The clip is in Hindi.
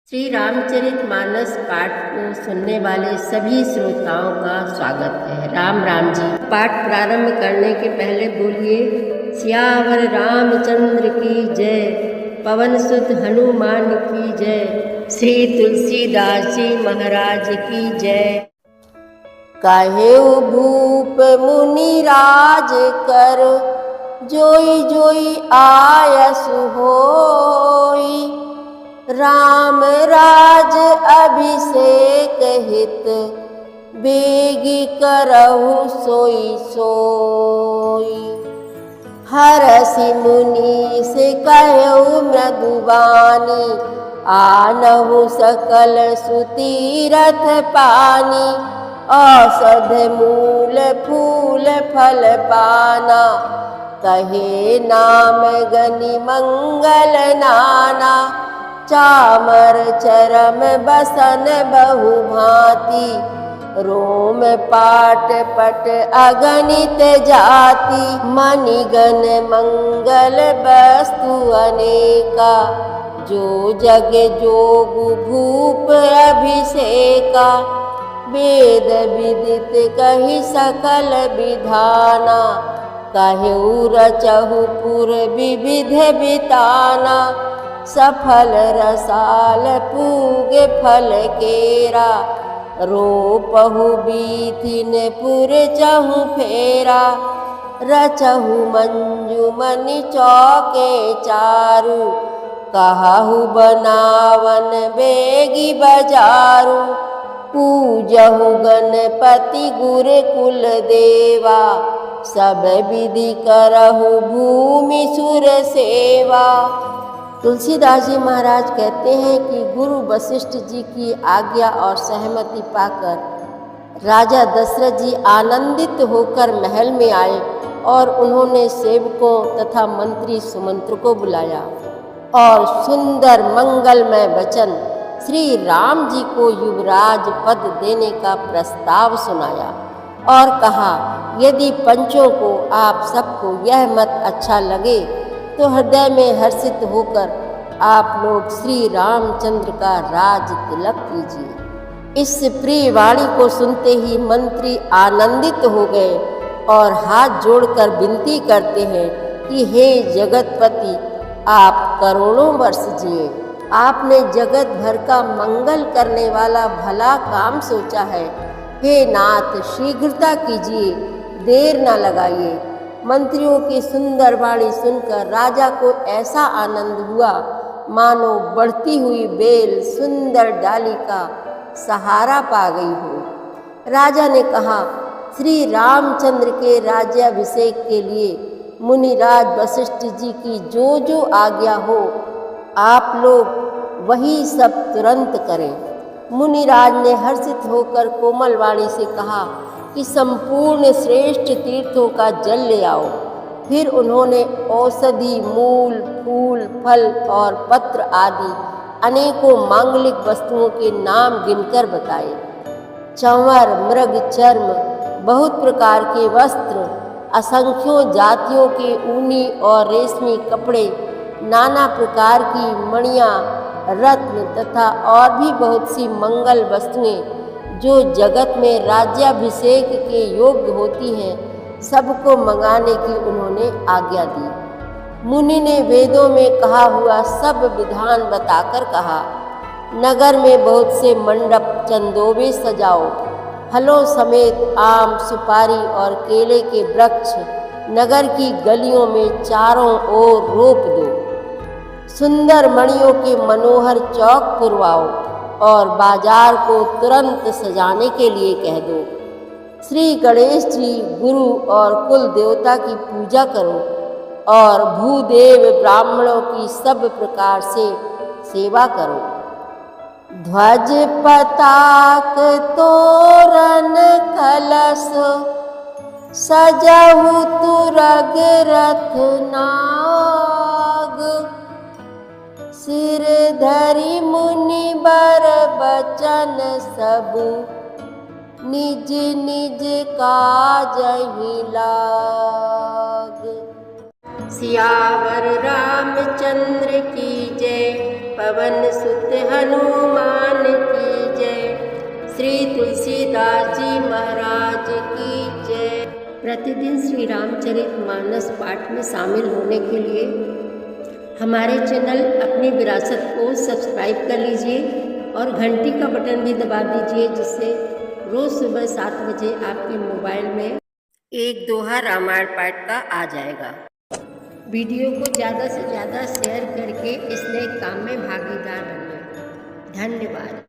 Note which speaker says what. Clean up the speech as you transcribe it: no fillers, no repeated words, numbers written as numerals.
Speaker 1: श्री रामचरितमानस पाठ को सुनने वाले सभी श्रोताओं का स्वागत है। राम राम जी। पाठ प्रारंभ करने के पहले बोलिए सियावर रामचंद्र की जय, पवन सुत हनुमान की जय, श्री तुलसीदास जी महाराज की जय। कहेउ भूप मुनि राज कर, जोई जोई आयसु होई, राम राज अभिषेक हित, बेगी करहु सोई सोई। हरसि मुनि से कहु मृदुबानी, आनहु सकल सुतीरथ पानी, औषध मूल फूल फल पाना, कहे नाम गनि मंगल नाना। चामर चरम बसन बहु भांति, रोम पाट पट अगणित जाति, मणिगण मंगल वस्तु अनेका, जो जग जोगु भूप अभिषेका। वेद विदित कहि सकल विधाना, कहु रचहु पुर विविध बिताना। सफल रसाल पूगे फल केरा, रोपहु बीथिन पुर चहु फेरा। रचहु मंजू मनि चौके चारु, कहहु बनावन बेगी बजारू। पूजहु गणपति गुर कुल देवा, सब विधि करहु भूमि सुर सेवा। तुलसीदास जी महाराज कहते हैं कि गुरु वशिष्ठ जी की आज्ञा और सहमति पाकर राजा दशरथ जी आनंदित होकर महल में आए और उन्होंने सेवकों तथा मंत्री सुमंत्र को बुलाया और सुंदर मंगलमय वचन श्री राम जी को युवराज पद देने का प्रस्ताव सुनाया और कहा, यदि पंचों को आप सबको यह मत अच्छा लगे तो हृदय में हर्षित होकर आप लोग श्री रामचंद्र का राज तिलक कीजिए। इस प्रिय वाणी को सुनते ही मंत्री आनंदित हो गए और हाथ जोड़कर विनती करते हैं कि हे जगतपति, आप करोड़ों वर्ष जिए। आपने जगत भर का मंगल करने वाला भला काम सोचा है। हे नाथ, शीघ्रता कीजिए, देर न लगाइए। मंत्रियों की सुंदर वाणी सुनकर राजा को ऐसा आनंद हुआ मानो बढ़ती हुई बेल सुंदर डाली का सहारा पा गई हो। राजा ने कहा, श्री रामचंद्र के राज्याभिषेक के लिए मुनिराज वशिष्ठ जी की जो जो आज्ञा हो, आप लोग वही सब तुरंत करें। मुनिराज ने हर्षित होकर कोमल वाणी से कहा कि संपूर्ण श्रेष्ठ तीर्थों का जल ले आओ। फिर उन्होंने औषधि, मूल, फूल, फल और पत्र आदि अनेकों मांगलिक वस्तुओं के नाम गिनकर बताए। चंवर, मृग चर्म, बहुत प्रकार के वस्त्र, असंख्यों जातियों के ऊनी और रेशमी कपड़े, नाना प्रकार की मणियाँ, रत्न तथा और भी बहुत सी मंगल वस्तुएं जो जगत में राज्याभिषेक के योग्य होती हैं, सबको मंगाने की उन्होंने आज्ञा दी। मुनि ने वेदों में कहा हुआ सब विधान बताकर कहा, नगर में बहुत से मंडप चंदोबे सजाओ, फलों समेत आम, सुपारी और केले के वृक्ष नगर की गलियों में चारों ओर रोप दो। सुंदर मणियों के मनोहर चौक पुरवाओ और बाजार को तुरंत सजाने के लिए कह दो। श्री गणेश जी, गुरु और कुल देवता की पूजा करो और भूदेव ब्राह्मणों की सब प्रकार से सेवा करो। ध्वज पताक तोरण कलश, सजहु तुरग रथ नाग, सिर धरि मुनि बर बचन सबु, निज निज काजहि लाग। सियावर रामचंद्र की जय, पवन सुत हनुमान की जय, श्री तुलसीदास जी महाराज की जय। प्रतिदिन श्री रामचरितमानस पाठ में शामिल होने के लिए हमारे चैनल अपनी विरासत को सब्सक्राइब कर लीजिए और घंटी का बटन भी दबा दीजिए, जिससे रोज़ सुबह 7 बजे आपके मोबाइल में एक दोहा रामायण पाठ का आ जाएगा। वीडियो को ज़्यादा से ज़्यादा शेयर करके इस नए काम में भागीदार बनिए। धन्यवाद।